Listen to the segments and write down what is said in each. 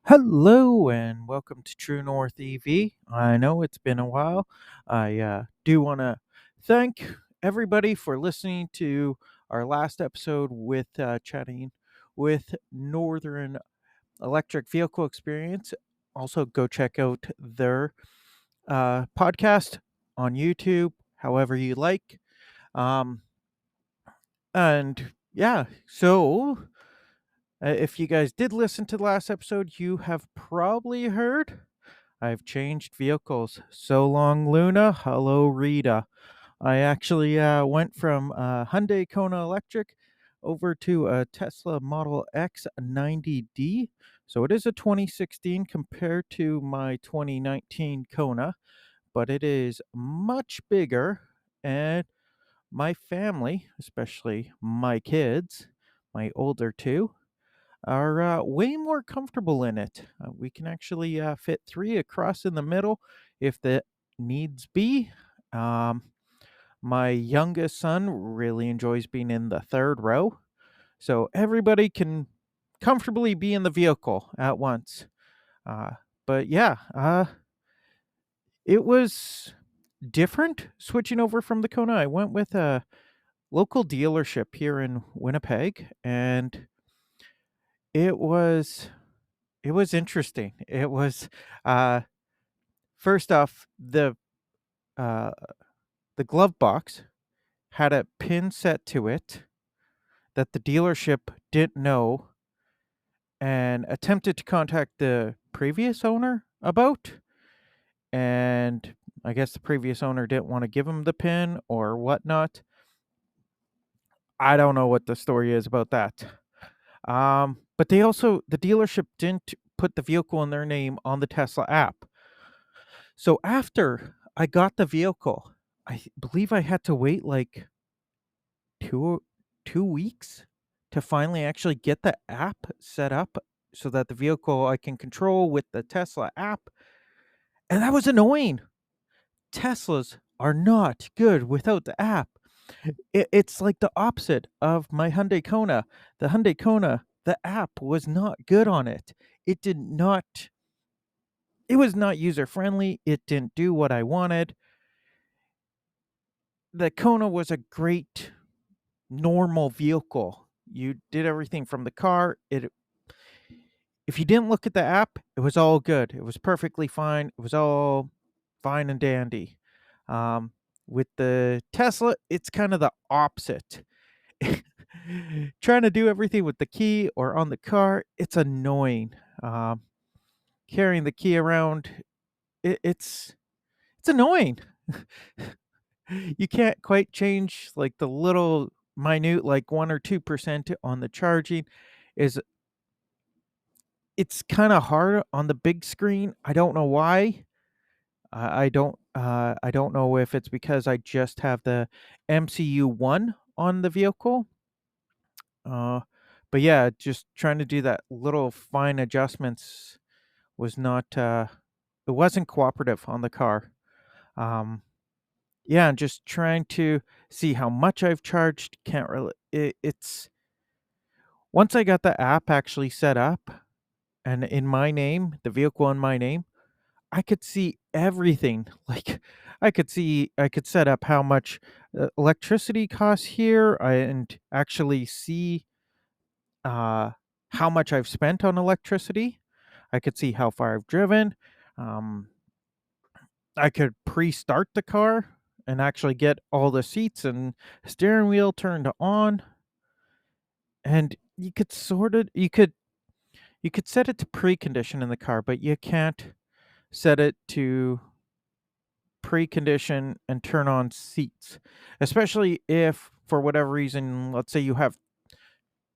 Hello and welcome to True North EV. I know it's been a while. I do want to thank everybody for listening to our last episode with chatting with Northern Electric Vehicle Experience. Also, go check out their podcast on YouTube, however you like. Um, and yeah, so if you guys did listen to the last episode, you have probably heard I've changed vehicles. So long, Luna. Hello, Rita. I actually went from Hyundai Kona Electric over to a Tesla Model X 90D. So it is a 2016 compared to my 2019 Kona, but it is much bigger. And my family, especially my kids, my older two, are way more comfortable in it. We can actually fit three across in the middle if the needs be. Um, my youngest son really enjoys being in the third row, so everybody can comfortably be in the vehicle at once. Uh, but yeah, it was different switching over from the Kona. I went with a local dealership here in Winnipeg, and it was it was interesting. It was uh first off, uh the glove box had a pin set to it that the dealership didn't know and attempted to contact the previous owner about, and I guess the previous owner didn't want to give him the pin or whatnot. I don't know what the story is about that. But the dealership didn't put the vehicle in their name on the Tesla app. So after I got the vehicle, believe I had to wait like two 2 weeks to finally actually get the app set up so that the vehicle I can control with the Tesla app. And that was annoying. Teslas are not good without the app. It's like the opposite of my Hyundai Kona. The Hyundai Kona, the app was not good on it. It did not it was not user friendly. It didn't do what I wanted. The Kona was a great normal vehicle. You did everything from the car. It If you didn't look at the app, it was all good. It was perfectly fine. It was all fine and dandy. Um, with the Tesla, it's kind of the opposite. Trying to do everything with the key or on the car, it's annoying. Um, Carrying the key around, it's annoying. You can't quite change like the little minute, like 1 or 2% on the charging. Is It's kind of hard on the big screen. I don't know why. I don't know if it's because I just have the MCU one on the vehicle. Uh, but yeah, just trying to do that little fine adjustments was not. It wasn't cooperative on the car. Um, yeah, and just trying to see how much I've charged. Can't really. It's Once I got the app actually set up and in my name, the vehicle in my name, I could see everything. Like I could set up how much electricity costs here and actually see uh how much I've spent on electricity. I could see how far I've driven. Um I could pre-start the car and actually get all the seats and steering wheel turned on, and you could set it to precondition in the car, but you can't set it to precondition and turn on seats, especially if for whatever reason, let's say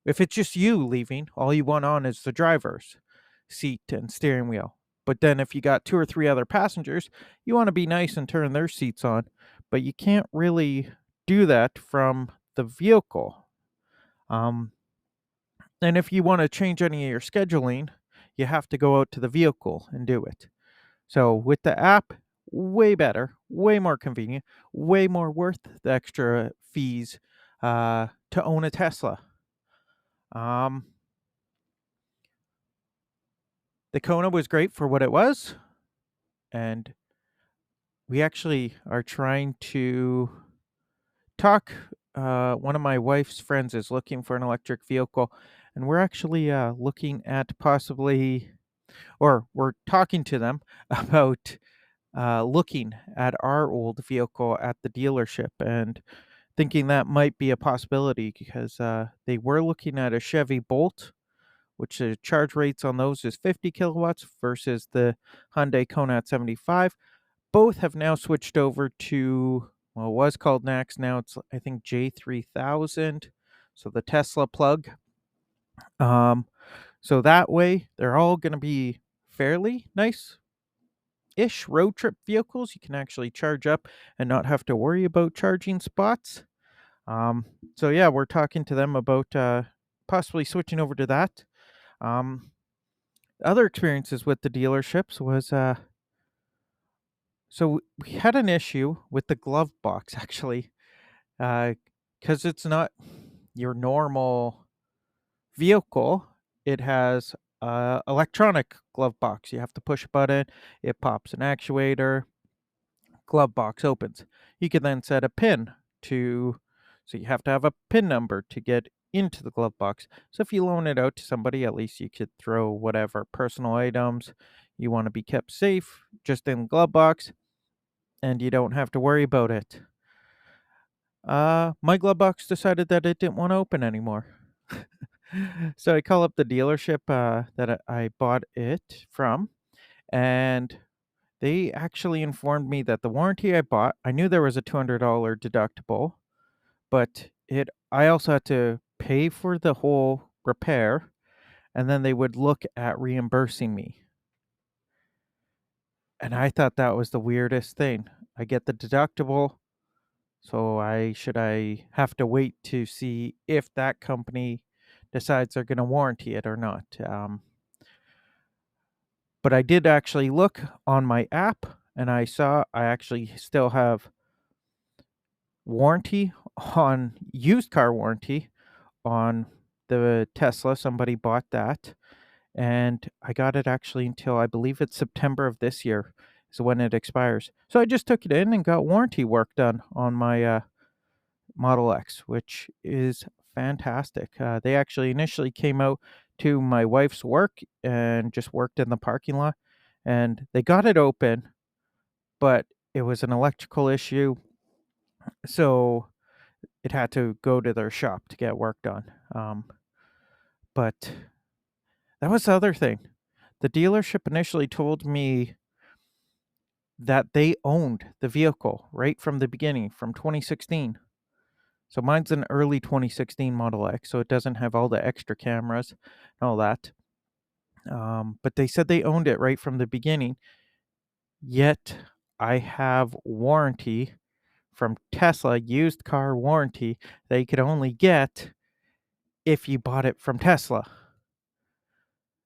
if it's just you leaving, all you want on is the driver's seat and steering wheel. But then if you got two or three other passengers, you want to be nice and turn their seats on, but you can't really do that from the vehicle. Um, and if you want to change any of your scheduling, you have to go out to the vehicle and do it. So with the app, way better, way more convenient, way more worth the extra fees to own a Tesla. Um, The Kona was great for what it was, and we actually are trying to talk. One of my wife's friends is looking for an electric vehicle, and we're actually looking at possibly, or we're talking to them about looking at our old vehicle at the dealership and thinking that might be a possibility because they were looking at a Chevy Bolt, which the charge rates on those is 50 kilowatts versus the Hyundai Kona at 75. Both have now switched over to, well, it was called Nax. Now it's, I think, J3000. So the Tesla plug. Um, so that way, they're all going to be fairly nice ish road trip vehicles. You can actually charge up and not have to worry about charging spots. Um, so yeah, we're talking to them about possibly switching over to that. Um, Other experiences with the dealerships was so we had an issue with the glove box actually, because it's not your normal vehicle. It has a electronic glove box. You have to push a button, it pops an actuator, glove box opens. You can then set a pin to, so you have to have a pin number to get into the glove box. So if you loan it out to somebody, at least you could throw whatever personal items you want to be kept safe just in the glove box, and you don't have to worry about it. My glove box decided that it didn't want to open anymore. So I call up the dealership that I bought it from, and they actually informed me that the warranty I bought, I knew there was a $200 deductible, but I also had to pay for the whole repair, and then they would look at reimbursing me. And I thought that was the weirdest thing. I get the deductible, so I have to wait to see if that company decides they're going to warranty it or not. But I did actually look on my app, and I saw I actually still have warranty on used car warranty on the Tesla. Somebody bought that, and I got it actually until I believe it's September of this year is when it expires. So I just took it in and got warranty work done on my Model X, which is fantastic. They actually initially came out to my wife's work and just worked in the parking lot, and they got it open, but it was an electrical issue, so it had to go to their shop to get work done. But that was the other thing. The dealership initially told me that they owned the vehicle right from the beginning, from 2016. So mine's an early 2016 Model X, so it doesn't have all the extra cameras and all that. But they said they owned it right from the beginning. Yet I have warranty from Tesla, used car warranty, that you could only get if you bought it from Tesla.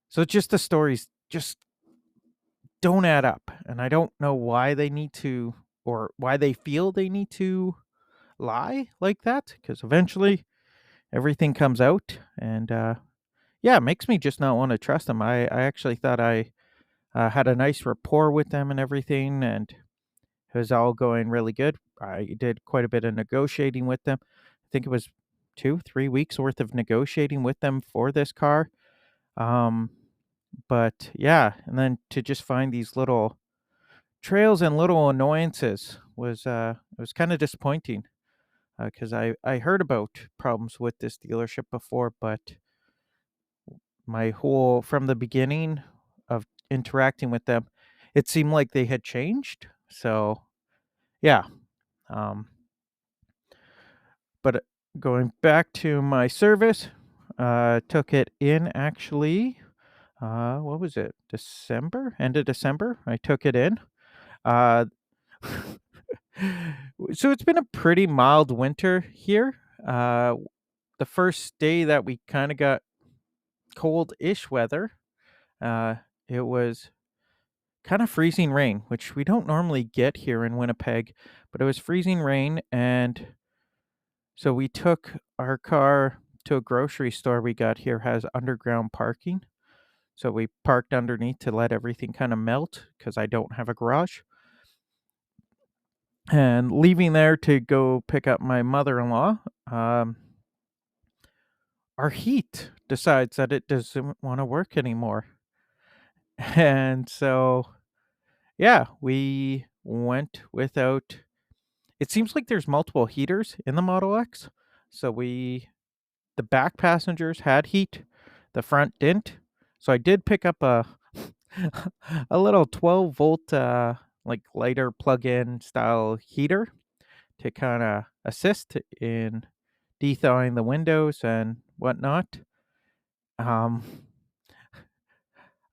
So just the stories just don't add up. And I don't know why they need to, or why they feel they need to lie like that, because eventually everything comes out. And yeah, it makes me just not want to trust them. I actually thought I had a nice rapport with them and everything, and it was all going really good. I did quite a bit of negotiating with them. I think it was 2, 3 weeks worth of negotiating with them for this car. Um, but yeah, and then to just find these little trails and little annoyances was it was kind of disappointing because I heard about problems with this dealership before, but my whole from the beginning of interacting with them, it seemed like they had changed. So yeah, um, but going back to my service, took it in actually. What was it? December, end of December. I took it in. Uh, so it's been a pretty mild winter here. The first day that we kind of got cold-ish weather, uh, it was kind of freezing rain, which we don't normally get here in Winnipeg, but it was freezing rain, and so we took our car to a grocery store we got here has underground parking. So we parked underneath to let everything kind of melt because I don't have a garage. And leaving there to go pick up my mother in law, um, our heat decides that it doesn't want to work anymore. And so, yeah, we went without. It seems like there's multiple heaters in the Model X. So the back passengers had heat, the front didn't. So I did pick up a a little 12-volt like lighter plug-in style heater to kind of assist in thawing the windows and whatnot. Um,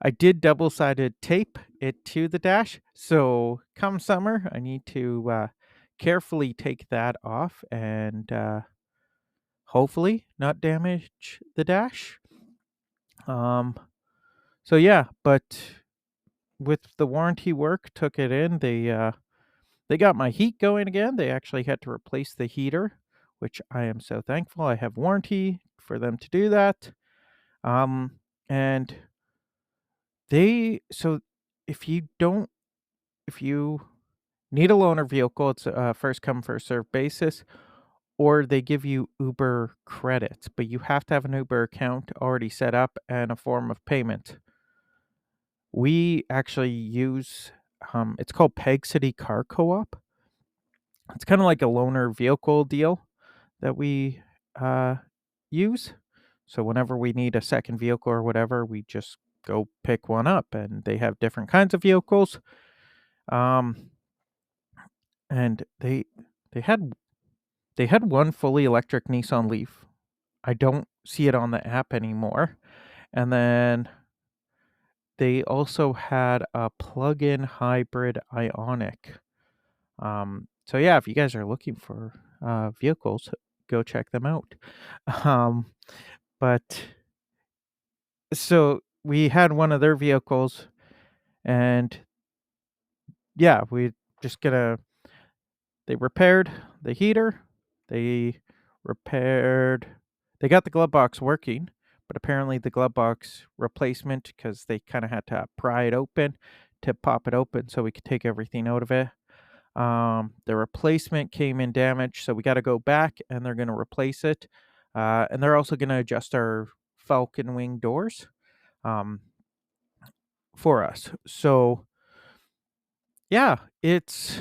I did double-sided tape it to the dash, so come summer, I need to carefully take that off and hopefully not damage the dash. Um, so yeah, but with the warranty work, took it in. They got my heat going again. They actually had to replace the heater, which I am so thankful. I have warranty for them to do that. Um, and they so if you don't if you need a loaner vehicle, it's a first come first serve basis, or they give you Uber credits, but you have to have an Uber account already set up and a form of payment. We actually use it's called Peg City Car Co-op. It's kind of like a loaner vehicle deal that we uh, use. So whenever we need a second vehicle or whatever, we just go pick one up, and they have different kinds of vehicles. Um, and they had they had one fully electric Nissan Leaf. I don't see it on the app anymore. And then they also had a plug-in hybrid Ionic. So yeah, if you guys are looking for vehicles, go check them out. Um, but so we had one of their vehicles, and yeah, we just gonna they repaired the heater. They repaired. They got the glove box working, but apparently the glove box replacement, because they kind of had to pry it open to pop it open so we could take everything out of it. The replacement came in damaged, so we got to go back and they're going to replace it. And they're also going to adjust our Falcon Wing doors um, for us. So yeah, it's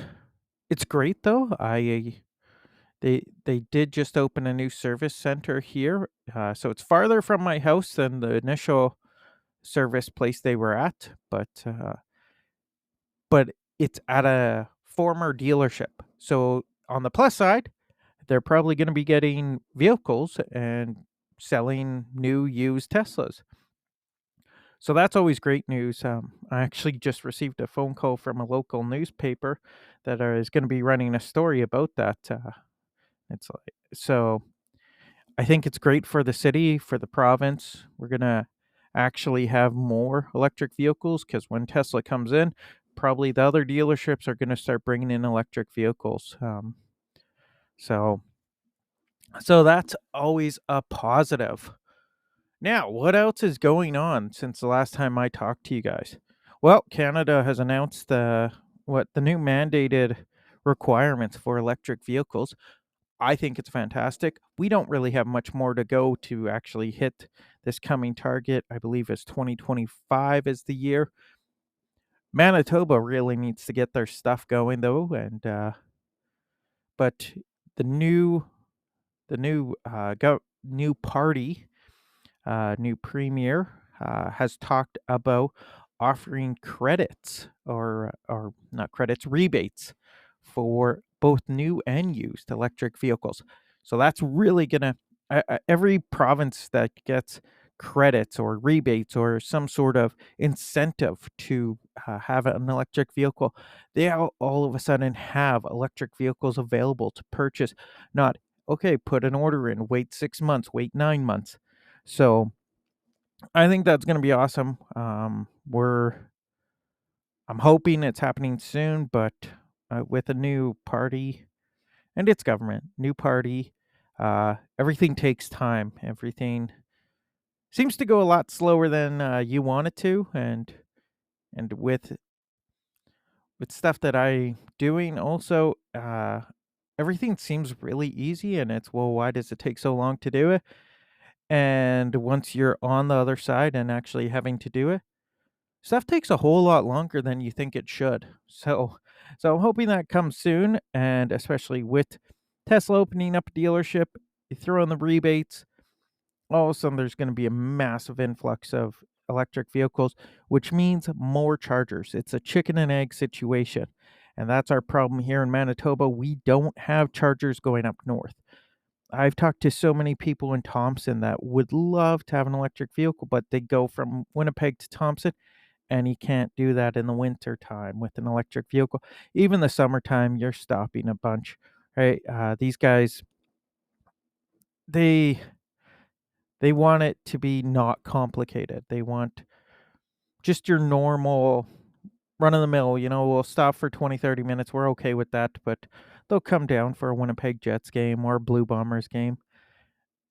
great though. They did just open a new service center here, so it's farther from my house than the initial service place they were at, but it's at a former dealership. So on the plus side, they're probably going to be getting vehicles and selling new used Teslas. So that's always great news. I actually just received a phone call from a local newspaper that is going to be running a story about that. It's like so. I think it's great for the city, for the province. We're gonna actually have more electric vehicles because when Tesla comes in, probably the other dealerships are gonna start bringing in electric vehicles. So so that's always a positive. Now, what else is going on since the last time I talked to you guys? Well, Canada has announced the new mandated requirements for electric vehicles. I think it's fantastic. We don't really have much more to go to actually hit this coming target. I believe it's 2025 is the year. Manitoba really needs to get their stuff going though, and but the new new party new premier has talked about offering credits or not credits rebates for both new and used electric vehicles. So that's really gonna every province that gets credits or rebates or some sort of incentive to have an electric vehicle, they all of a sudden have electric vehicles available to purchase. Not okay, put an order in, wait 6 months, wait 9 months. So I think that's gonna be awesome. I'm hoping it's happening soon, but with a new party and its government, new party, everything takes time. Everything seems to go a lot slower than you want it to, and with stuff that I doing also, everything seems really easy, and it's, well, why does it take so long to do it? And once you're on the other side and actually having to do it, stuff takes a whole lot longer than you think it should. So I'm hoping that comes soon, and especially with Tesla opening up a dealership, you throw in the rebates, all of a sudden there's going to be a massive influx of electric vehicles, which means more chargers. It's a chicken and egg situation. And that's our problem here in Manitoba. We don't have chargers going up north. I've talked to so many people in Thompson that would love to have an electric vehicle, but they go from Winnipeg to Thompson, and you can't do that in the winter time with an electric vehicle. Even the summertime, you're stopping a bunch, right? These guys, they they want it to be not complicated. They want just your normal run of the mill, we'll stop for 20, 30 minutes. We're okay with that, but they'll come down for a Winnipeg Jets game or a Blue Bombers game,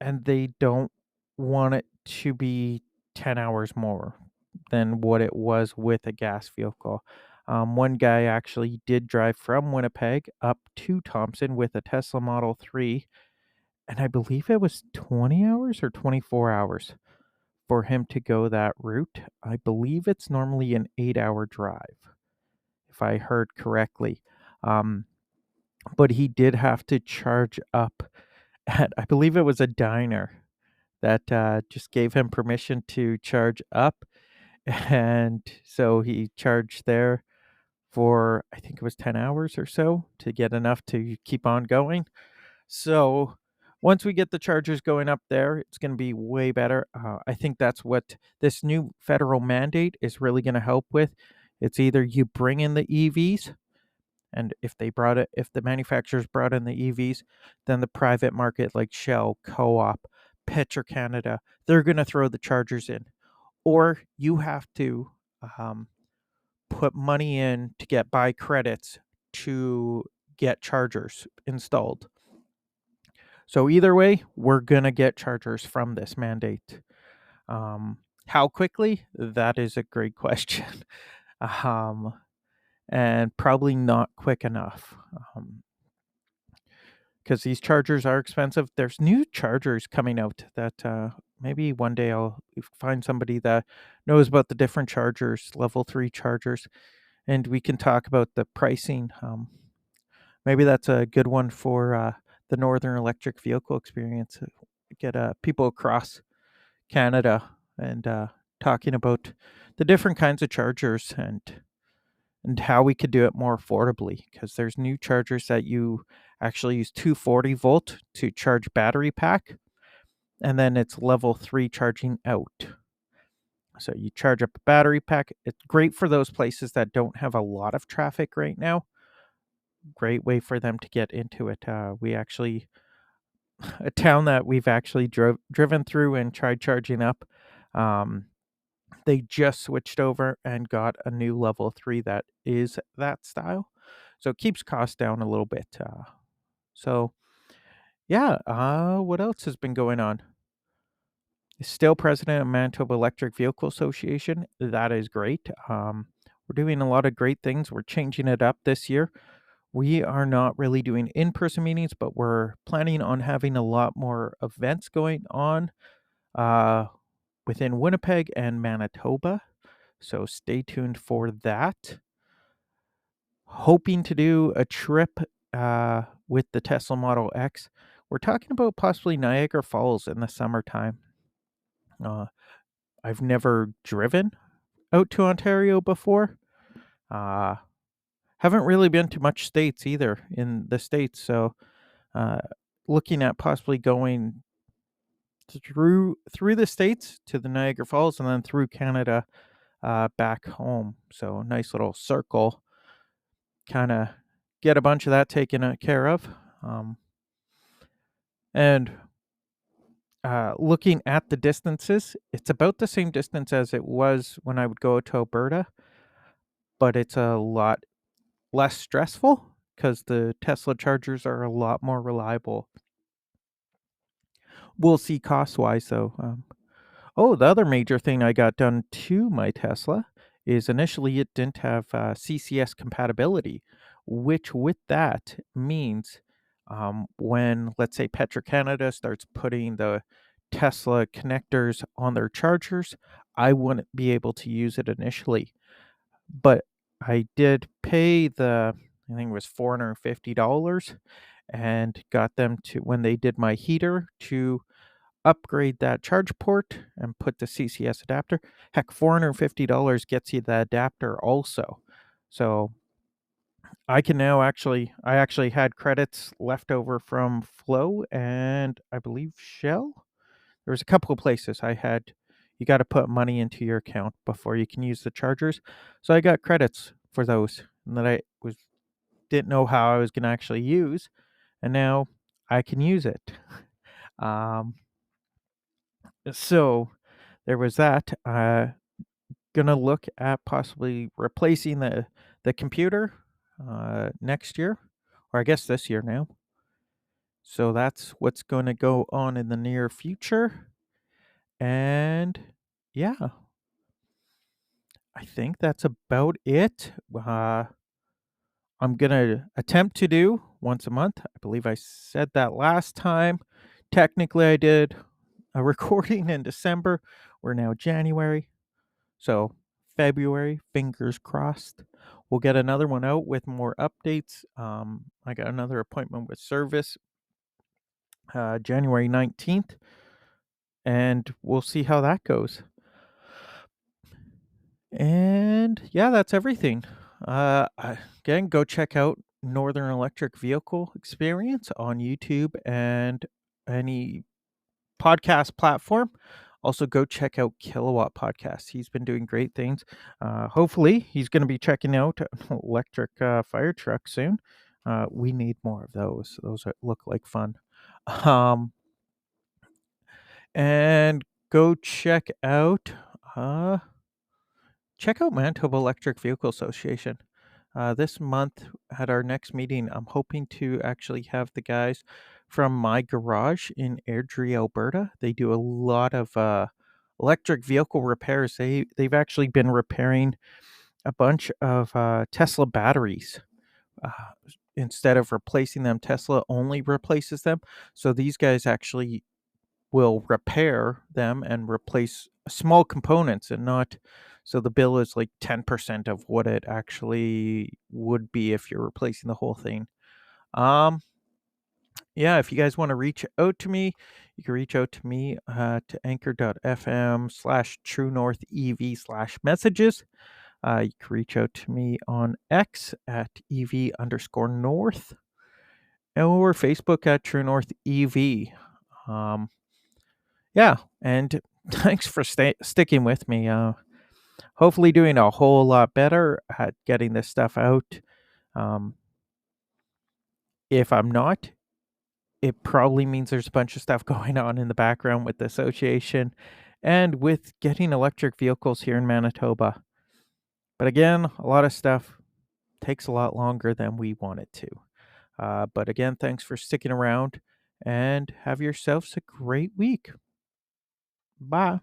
and they don't want it to be 10 hours more than what it was with a gas vehicle. One guy actually did drive from Winnipeg up to Thompson with a Tesla Model 3, and I believe it was 20 hours or 24 hours for him to go that route. I believe it's normally an 8-hour drive, if I heard correctly. Um, but he did have to charge up at, I believe it was a diner that just gave him permission to charge up. And so he charged there for, I think it was 10 hours or so to get enough to keep on going. So once we get the chargers going up there, it's going to be way better. I think that's what this new federal mandate is really going to help with. It's either you bring in the EVs, and if the manufacturers brought in the EVs, then the private market like Shell, Co-op, Petro-Canada, they're going to throw the chargers in. Or you have to um, put money in to get buy credits to get chargers installed. So either way, we're gonna get chargers from this mandate. How quickly? That is a great question, um, and probably not quick enough, because these chargers are expensive. There's new chargers coming out that maybe one day I'll find somebody that knows about the different chargers, level 3 chargers, and we can talk about the pricing. Maybe that's a good one for the Northern Electric Vehicle Experience. Get people across Canada and talking about the different kinds of chargers and how we could do it more affordably. Because there's new chargers that you actually use 240-volt to charge battery pack, and then it's level 3 charging out. So you charge up a battery pack. It's great for those places that don't have a lot of traffic right now. Great way for them to get into it. We actually a town that we've actually driven through and tried charging up. Um, they just switched over and got a new level 3 that is that style, so it keeps costs down a little bit. So yeah, what else has been going on? Still president of Manitoba Electric Vehicle Association. That is great. We're doing a lot of great things. We're changing it up this year. We are not really doing in-person meetings, but we're planning on having a lot more events going on uh, within Winnipeg and Manitoba. So stay tuned for that. Hoping to do a trip with the Tesla Model X. We're talking about possibly Niagara Falls in the summertime. Uh, I've never driven out to Ontario before. Uh, haven't really been to much states either in the States. So uh, looking at possibly going through the States to the Niagara Falls and then through Canada back home. So nice little circle. Kind of get a bunch of that taken care of. And looking at the distances, it's about the same distance as it was when I would go to Alberta, but it's a lot less stressful because the Tesla chargers are a lot more reliable. We'll see cost wise though. Oh, the other major thing I got done to my Tesla is initially it didn't have CCS compatibility, which with that means when, let's say, Petro-Canada starts putting the Tesla connectors on their chargers, I wouldn't be able to use it initially. But I did pay I think it was $450 and got them to, when they did my heater, to upgrade that charge port and put the CCS adapter. Heck, $450 gets you the adapter also. So I can now I actually had credits left over from Flow and I believe Shell. There was a couple of places you got to put money into your account before you can use the chargers. So I got credits for those and that I was didn't know how I was going to actually use, and now I can use it. Um, so there was that. Gonna look at possibly replacing the computer next year, or I guess this year now. So that's what's going to go on in the near future. And yeah, I think that's about it. I'm gonna attempt to do once a month. I believe I said that last time. Technically, I did a recording in December. We're now January. So, February, fingers crossed. We'll get another one out with more updates. I got another appointment with service January 19th, and we'll see how that goes. And yeah, that's everything. Again, go check out Northern Electric Vehicle Experience on YouTube and any podcast platform. Also, go check out Kilowatt Podcast. He's been doing great things. Hopefully, he's going to be checking out an electric fire truck soon. We need more of those. Look like fun. Um, and go uh, check out Manitoba Electric Vehicle Association. This month at our next meeting, I'm hoping to actually have the guys from my garage in Airdrie, Alberta. They do a lot of electric vehicle repairs. They've actually been repairing a bunch of Tesla batteries. Uh, Instead of replacing them, Tesla only replaces them. So these guys actually will repair them and replace small components and not, so the bill is like 10% of what it actually would be if you're replacing the whole thing. Yeah, if you guys want to reach out to me, you can reach out to me to anchor.fm/true north ev/messages. You can reach out to me on X at EV_North or Facebook at True North EV. Yeah, and thanks for sticking with me. Hopefully, doing a whole lot better at getting this stuff out. Um, if I'm not, it probably means there's a bunch of stuff going on in the background with the association and with getting electric vehicles here in Manitoba. But again, a lot of stuff takes a lot longer than we want it to. But again, thanks for sticking around and have yourselves a great week. Bye.